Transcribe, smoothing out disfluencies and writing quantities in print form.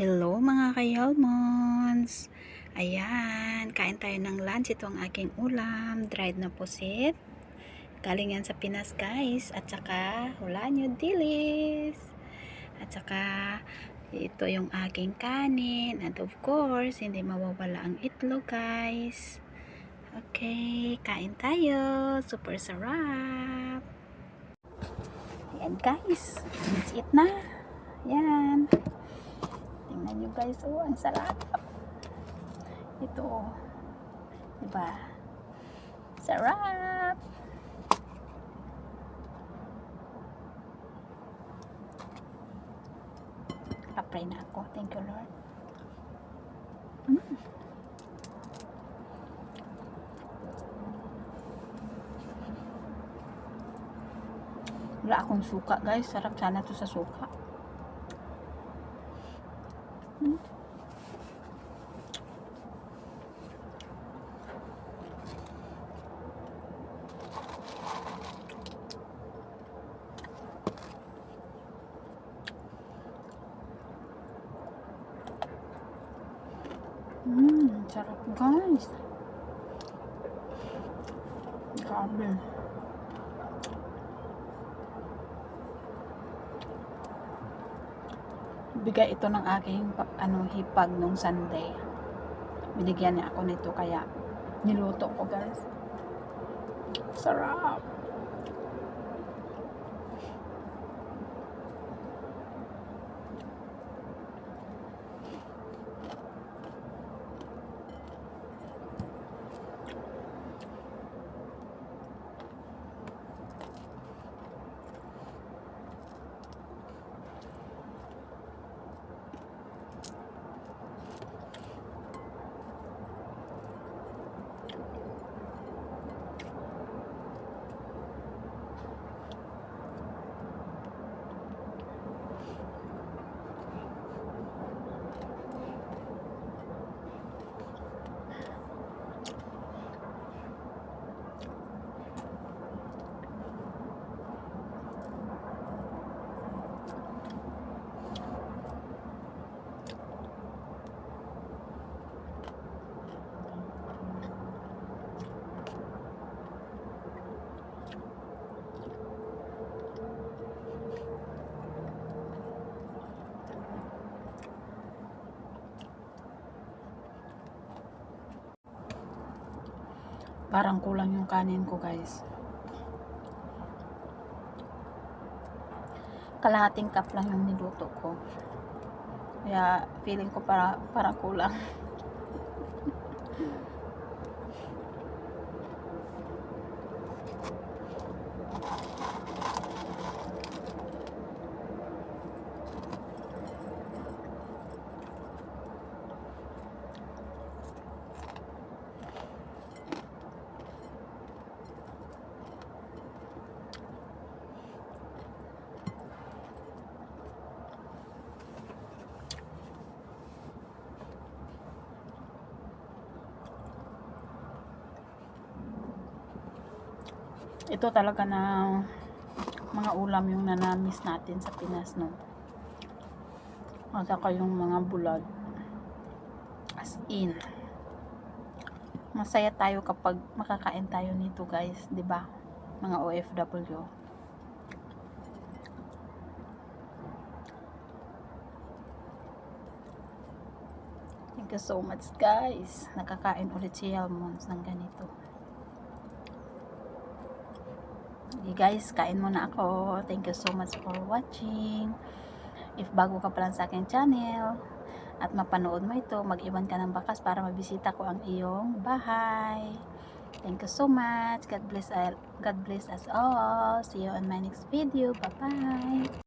Hello mga ka-Yalmons! Ayan, kain tayo ng lunch. Ito ang aking ulam, dried na pusit. Galing yan sa Pinas guys. At saka, wala nyo, dilis. At saka, ito yung aking kanin. And of course, hindi mawawala ang itlog guys. Okay, kain tayo. Super sarap. Ayan guys, let's eat na. Ayan. Tingnan nyo guys, oh, ang sarap. Ito, oh. Diba? Sarap! Kapray na ako. Thank you, Lord. Wala akong suka, guys. Sarap sana to sa suka. Sarap guys. Grabe. Bigay ito ng aking hipag nung Sunday. Binigyan niya ako nito kaya niluto ko guys. Sarap. Parang kulang yung kanin ko guys. Kalahating cup lang yung niluto ko. Kaya feeling ko parang kulang. Ito talaga na mga ulam yung nanamis natin sa Pinas, no? At saka yung mga bulag. As in. Masaya tayo kapag makakain tayo nito, guys. 'Di ba? Mga OFW. Thank you so much, guys. Nakakain ulit si Yalmons ng ganito. Okay guys, kain muna ako. Thank you so much for watching. If bago ka pa lang sa aking channel at mapanood mo ito, mag-iwan ka ng bakas para mabisita ko ang iyong bahay. Thank you so much. God bless us all. See you on my next video. Bye-bye.